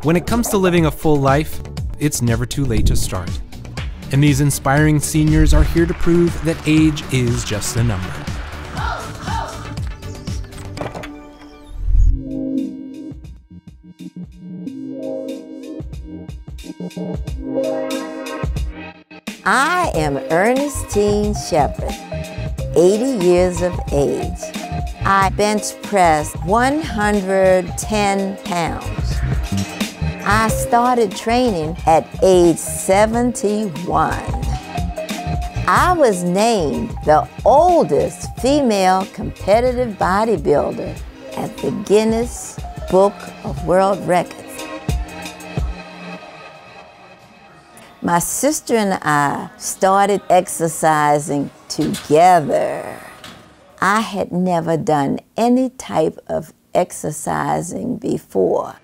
When it comes to living a full life, it's never too late to start. And these inspiring seniors are here to prove that age is just a number. I am Ernestine Sheppard, 80 years of age. I bench press 110 pounds. I started training at age 71. I was named the oldest female competitive bodybuilder at the Guinness Book of World Records. My sister and I started exercising together. I had never done any type of exercising before.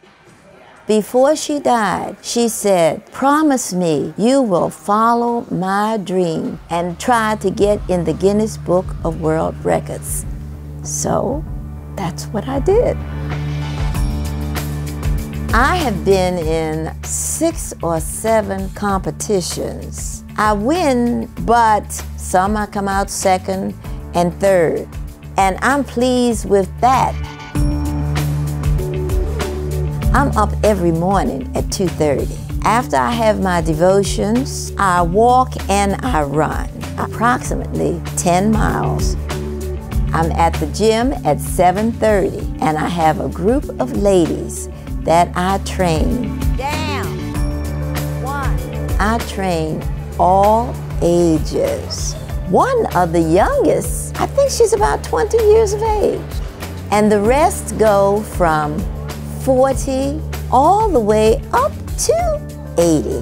Before she died, she said, "Promise me you will follow my dream and try to get in the Guinness Book of World Records." So that's what I did. I have been in 6 or 7 competitions. I win, but some I come out second and third, and I'm pleased with that. I'm up every morning at 2:30. After I have my devotions, I walk and I run, approximately 10 miles. I'm at the gym at 7:30, and I have a group of ladies that I train. Down. 1. I train all ages. One of the youngest, I think she's about 20 years of age. And the rest go from 40 all the way up to 80.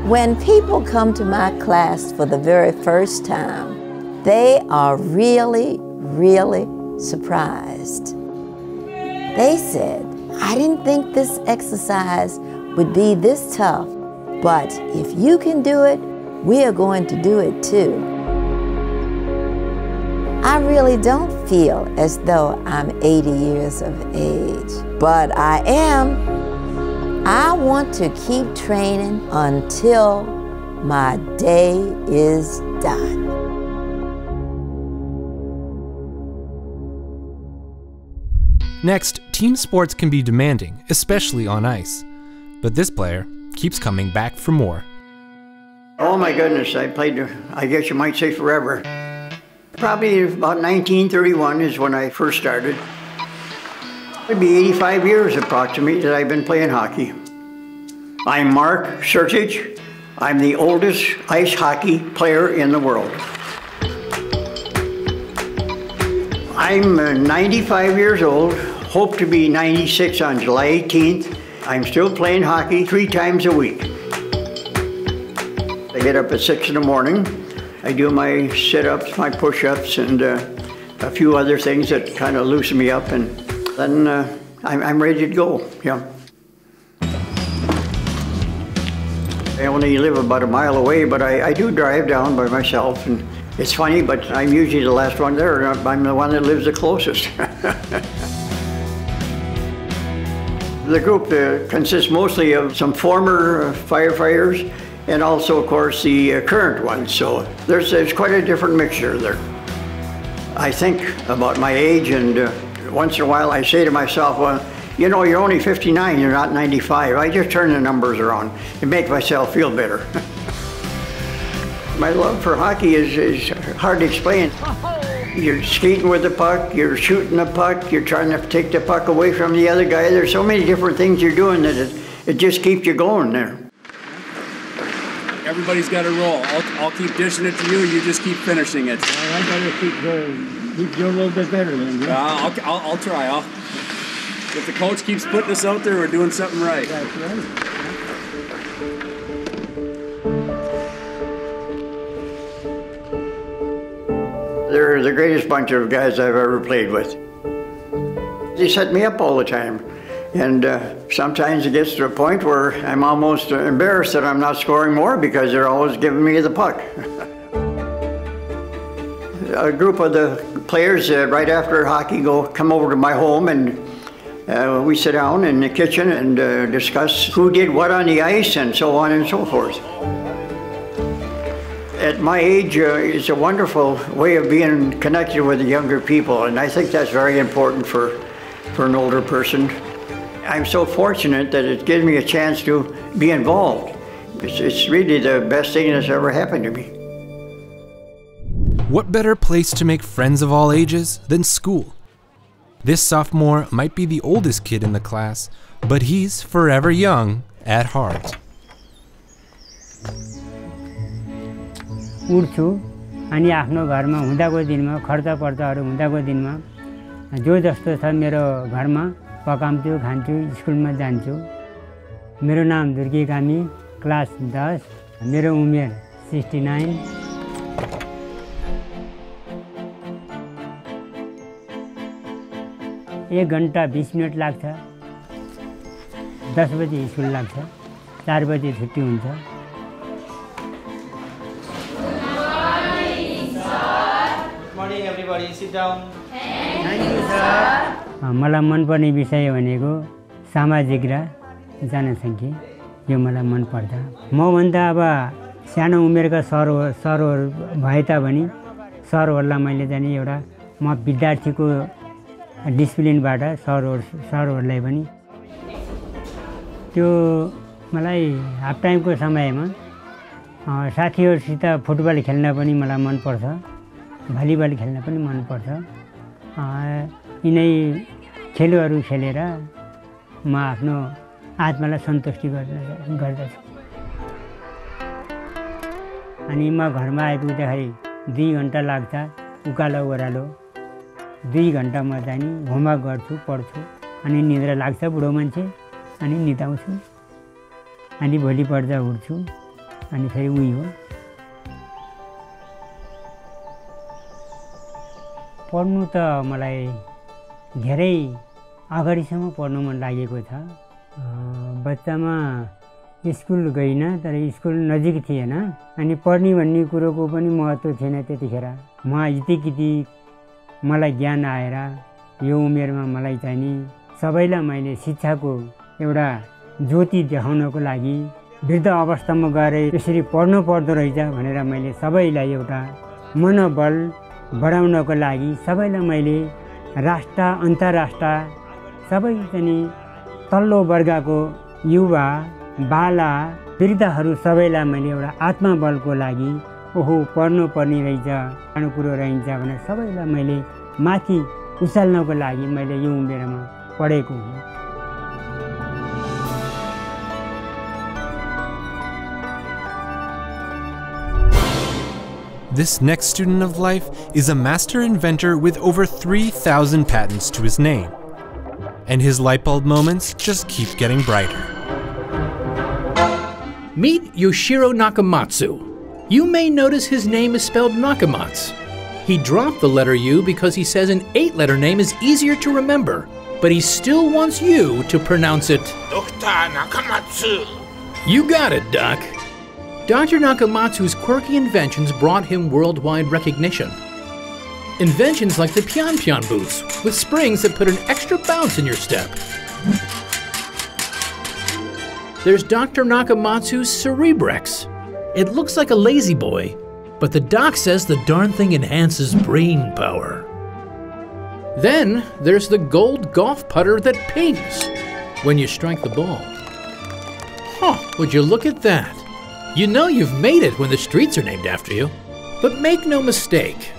When people come to my class for the very first time, they are really, really surprised. They said, "I didn't think this exercise would be this tough, but if you can do it, we are going to do it too." I really don't feel as though I'm 80 years of age, but I am. I want to keep training until my day is done. Next, team sports can be demanding, especially on ice. But this player keeps coming back for more. Oh my goodness, I played, I guess you might say forever. Probably about 1931 is when I first started. It'd be 85 years approximately that I've been playing hockey. I'm Mark Sertich. I'm the oldest ice hockey player in the world. I'm 95 years old, hope to be 96 on July 18th. I'm still playing hockey 3 times a week. I get up at 6 in the morning. I do my sit-ups, my push-ups, and a few other things that kind of loosen me up, and then I'm ready to go. Yeah. I only live about a mile away, but I do drive down by myself, and it's funny, but I'm usually the last one there. I'm the one that lives the closest. The group consists mostly of some former firefighters and also, of course, the current ones. So there's quite a different mixture there. I think about my age, and once in a while I say to myself, well, you know, you're only 59, you're not 95. I just turn the numbers around and make myself feel better. My love for hockey is hard to explain. You're skating with the puck, you're shooting the puck, you're trying to take the puck away from the other guy. There's so many different things you're doing that it just keeps you going there. Everybody's got a role. I'll keep dishing it to you, you just keep finishing it. I gotta keep doing a little bit better then. Yeah? I'll try. If the coach keeps putting us out there, we're doing something right. That's right. They're the greatest bunch of guys I've ever played with. They set me up all the time. And sometimes it gets to a point where I'm almost embarrassed that I'm not scoring more because they're always giving me the puck. A group of the players, right after hockey, come over to my home, and we sit down in the kitchen and discuss who did what on the ice and so on and so forth. At my age, it's a wonderful way of being connected with the younger people, and I think that's very important for an older person. I'm so fortunate that it gives me a chance to be involved. It's really the best thing that's ever happened to me. What better place to make friends of all ages than school? This sophomore might be the oldest kid in the class, but he's forever young at heart. उठ्छु अनि आफ्नो घरमा हुँदाको दिनमा खर्च पर्चहरू हुँदाको दिनमा जो जस्तो छ मेरो घरमा पकाउँछु खान्छु स्कुलमा जान्छु मेरो नाम दुर्गे कामी क्लास 10 मेरो उमेर 69 1 घण्टा 20 मिनट लाग्छ 10 बजे स्कुल लाग्छ 4 बजे छुट्टी हुन्छ Everybody sit down. Thank you, sir. मलाई मनपर्ने विषय भनेको सामाजिक र जनसङ्ख्या यो मलाई मन पर्छ म भन्दा अब सानो उमेरका सरहरू भए तापनि सरहरूलाई मैले जाने एउटा म विद्यार्थीको डिसिप्लिनबाट सरहरूलाई पनि त्यो मलाई हाफ टाइमको समयमा साथीहरूसित फुटबल खेल्न पनि मलाई मन पर्छ भलिबल खेल्न पनि मन पर्छ यिनै खेलहरू खेलेर म आफ्नो आत्मालाई सन्तुष्टि गर्दछु अनि म घरमा आइपुग्दाखेरि 2 घण्टा लाग्छ उकालो ओह्रालो 2 घण्टा म जानी होमवर्क गर्छु पढ्छु अनि निद्रा लाग्छ बुढो मान्छे अनि निदाउँछु अनि भोलि पढ्दा उठ्छु अनि फेरि उही हो पढ्नु त मलाई धेरै अगाडिसम्म पढ्नु मन लागेको छ बच्चामा स्कुल गइन तर स्कुल नजिक थिएन अनि पढ्ने भन्ने कुरोको पनि महत्त्व थिएन त्यतिखेर म यतिकिति मलाई ज्ञान आएर यो उमेरमा मलाई चाहिँ नि सबैलाई मैले शिक्षाको एउटा ज्योति देखाउनको लागि वृद्ध अवस्थामा गएर यसरी पढ्नु पर्दो रहेछ भनेर मैले सबैलाई एउटा मनोबल बढाउनको लागि सबैलाई मैले राष्ट्र अन्तर्राष्ट्र सबै चाहिँ तल्लो वर्गको युवा बाला वृद्धहरू सबैलाई मैले एउटा आत्मबलको लागि ओहो पढ्नु पर्ने रहेछ सानो कुरो रहन्छ भनेर सबैलाई मैले माथि उचाल्नको लागि मैले यो उमेरमा पढेको हुँ This next student of life is a master inventor with over 3,000 patents to his name. And his light bulb moments just keep getting brighter. Meet Yoshiro Nakamats. You may notice his name is spelled Nakamats. He dropped the letter U because he says an 8-letter name is easier to remember, but he still wants you to pronounce it Dr. Nakamats. You got it, Doc. Dr. Nakamatsu's quirky inventions brought him worldwide recognition. Inventions like the Pian boots, with springs that put an extra bounce in your step. There's Dr. Nakamatsu's Cerebrex. It looks like a lazy boy, but the doc says the darn thing enhances brain power. Then there's the gold golf putter that pings when you strike the ball. Huh, would you look at that? You know you've made it when the streets are named after you. But make no mistake,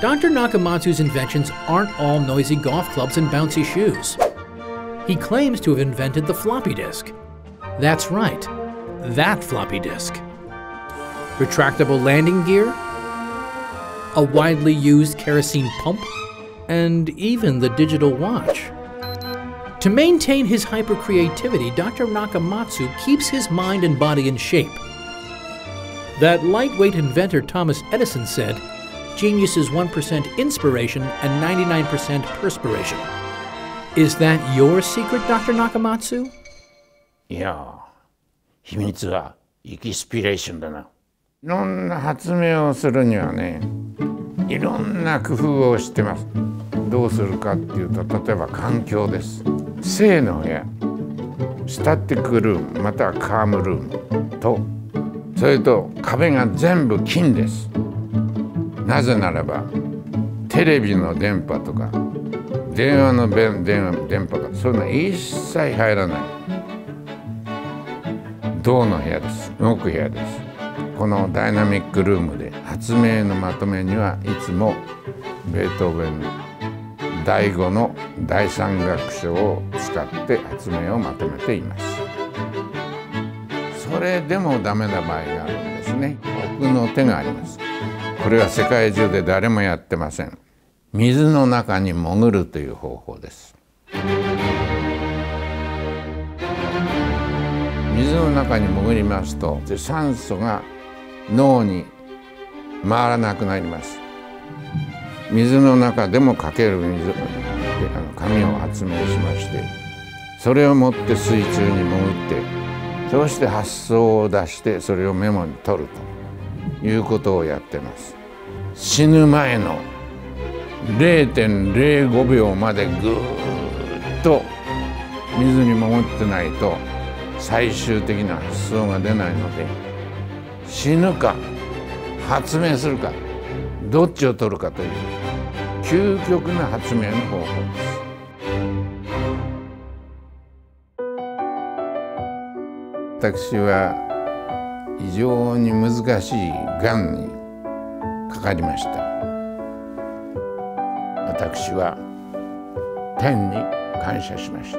Dr. Nakamatsu's inventions aren't all noisy golf clubs and bouncy shoes. He claims to have invented the floppy disk. That's right, that floppy disk. Retractable landing gear, a widely used kerosene pump, and even the digital watch. To maintain his hyper-creativity, Dr. Nakamatsu keeps his mind and body in shape. That lightweight inventor Thomas Edison said, "Genius is 1% inspiration and 99% perspiration." Is that your secret, Dr. Nakamatsu? いや、秘密はインスピレーションだな。いろんな発明をするにはね、いろんな工夫をしてます。どうするかっていうと、例えば環境です。正の部屋、スタティックルームまたはカームルームと、それと壁が全部金です。なぜならばテレビの電波とか電話の電波とかそういうのは一切入らない。銅の部屋です。動く部屋です。このダイナミックルームで発明のまとめにはいつもベートーベンの第5の第3楽章を使って発明をまとめています。それでもダメな場合があるんですね。奥の手があります。これは世界中で誰もやってません。水の中に潜るという方法です。水の中に潜りますと酸素が脳に回らなくなります。水の中でもかける水紙を発明しまして、それを持って水中に潜って、そうして発想を出してそれをメモに取るということをやってます。死ぬ前の 0.05 秒までぐーっと水に潜ってないと最終的な発想が出ないので、死ぬか発明するかどっちを取るかという究極な発明の方法です。私は非常に難しいがんにかかりました。私は天に感謝しました。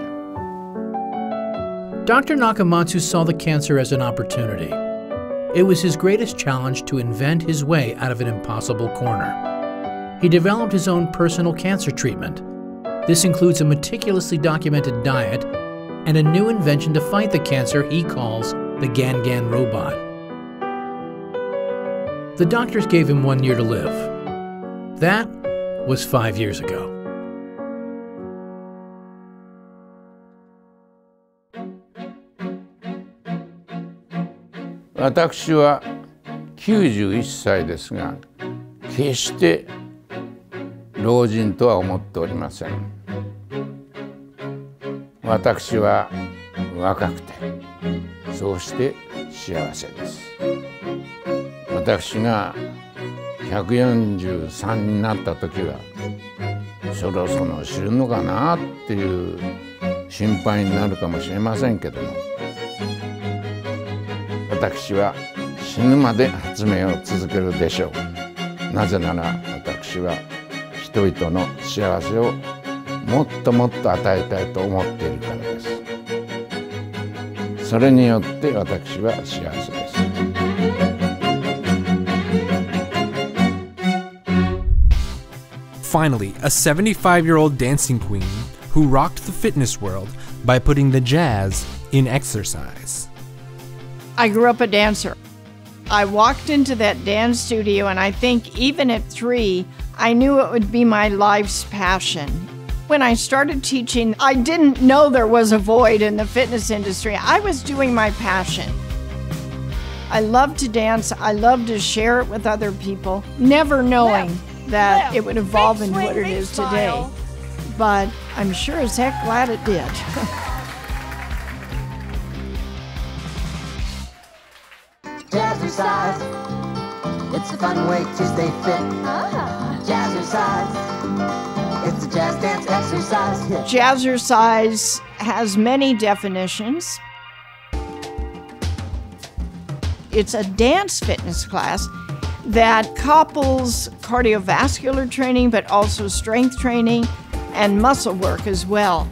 Dr. Nakamatsu saw the cancer as an opportunity. It was his greatest challenge to invent his way out of an impossible corner. He developed his own personal cancer treatment. This includes a meticulously documented diet and a new invention to fight the cancer he calls the Gan robot. The doctors gave him 1 year to live. That was 5 years ago. I am 91歳ですが、決して老人とは思っておりません。私は若くて、そうして幸せです。私が143になった時は、そろそろ死ぬのかなっていう心配になるかもしれませんけども、私は死ぬまで発明を続けるでしょう。なぜなら私は人々の幸せをもっともっと与えたいと思っているからです。それによって私は幸せです。Finally, a 75-year-old dancing queen who rocked the fitness world by putting the jazz in exercise. I grew up a dancer. I walked into that dance studio, and I think even at 3, I knew it would be my life's passion. When I started teaching, I didn't know there was a void in the fitness industry. I was doing my passion. I love to dance. I love to share it with other people, never knowing that it would evolve into what it is today. But I'm sure as heck glad it did. Jazzercise, it's a fun way to stay fit. Jazzercise, it's a jazz dance exercise. Jazzercise has many definitions. It's a dance fitness class that couples cardiovascular training, but also strength training and muscle work as well.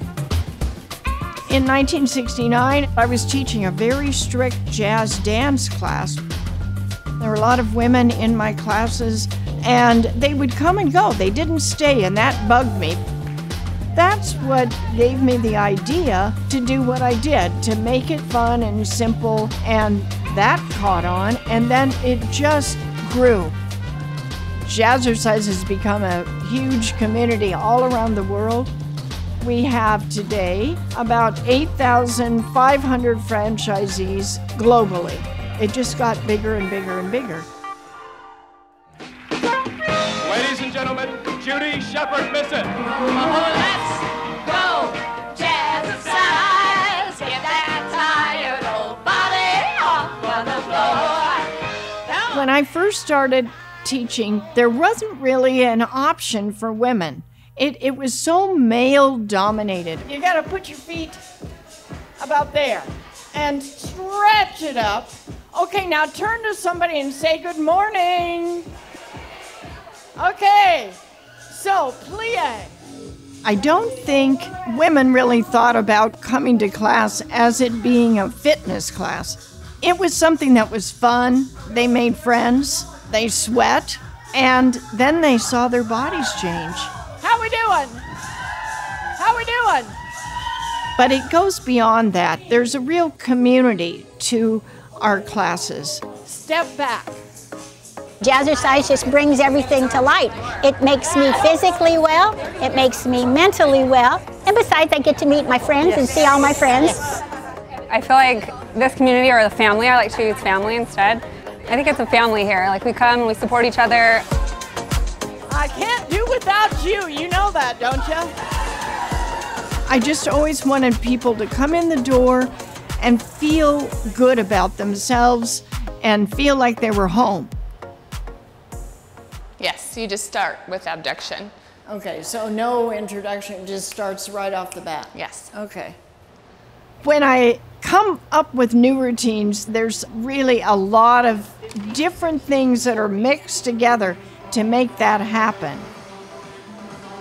In 1969, I was teaching a very strict jazz dance class. There were a lot of women in my classes, and they would come and go. They didn't stay, and that bugged me. That's what gave me the idea to do what I did, to make it fun and simple, and that caught on, and then it just grew. Jazzercise has become a huge community all around the world. We have today about 8,500 franchisees globally. It just got bigger and bigger and bigger. Ladies Sheppard Missett. Oh, let's go Jazzercise. Get that tired old body off on the floor. When I first started teaching, there wasn't really an option for women. It was so male-dominated. You gotta put your feet about there and stretch it up. Okay, now turn to somebody and say good morning. Okay, so plie. I don't think women really thought about coming to class as it being a fitness class. It was something that was fun. They made friends, they sweat, and then they saw their bodies change. How we doing? How we doing? But it goes beyond that. There's a real community to our classes. Step back. Jazzercise just brings everything to light. It makes me physically well, it makes me mentally well, and besides I get to meet my friends and see all my friends. I feel like this community, or the family, I like to use family instead. I think it's a family here. Like, we come and we support each other. I can't do without you. You know that, don't you? I just always wanted people to come in the door and feel good about themselves and feel like they were home. Yes, you just start with abduction. Okay, so no introduction, just starts right off the bat. Yes. Okay. When I come up with new routines, there's really a lot of different things that are mixed together to make that happen.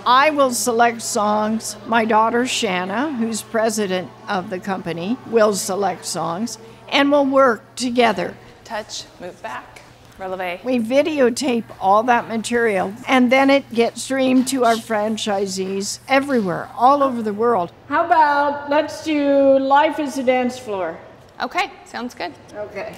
I will select songs. My daughter Shanna, who's president of the company, will select songs, and we'll work together. Touch, move back, releve. We videotape all that material, and then it gets streamed to our franchisees everywhere, all over the world. How about let's do Life is a Dance Floor? Okay, sounds good. Okay.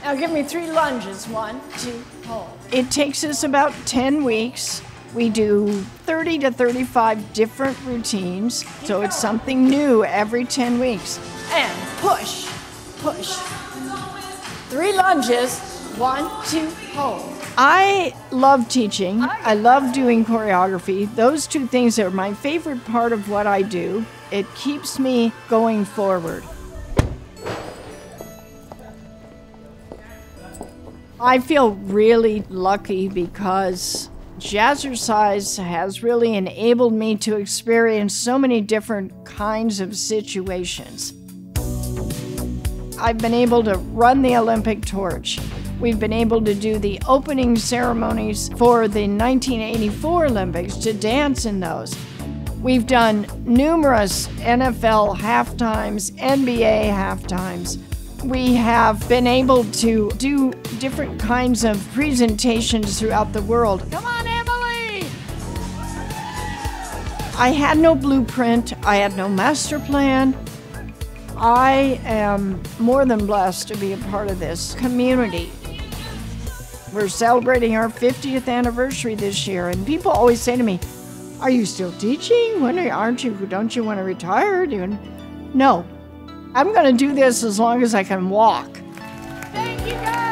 Now give me 3 lunges. 1, 2, hold. It takes us about 10 weeks. We do 30 to 35 different routines, so it's something new every 10 weeks. And push, push. 3 lunges. 1, 2, hold. I love teaching. I love doing choreography. Those 2 things are my favorite part of what I do. It keeps me going forward. I feel really lucky because Jazzercise has really enabled me to experience so many different kinds of situations. I've been able to run the Olympic torch. We've been able to do the opening ceremonies for the 1984 Olympics, to dance in those. We've done numerous NFL halftimes, NBA halftimes. We have been able to do different kinds of presentations throughout the world. Come on, Emily! I had no blueprint. I had no master plan. I am more than blessed to be a part of this community. We're celebrating our 50th anniversary this year, and people always say to me, "Are you still teaching? Don't you want to retire?" No. I'm going to do this as long as I can walk. Thank you, guys.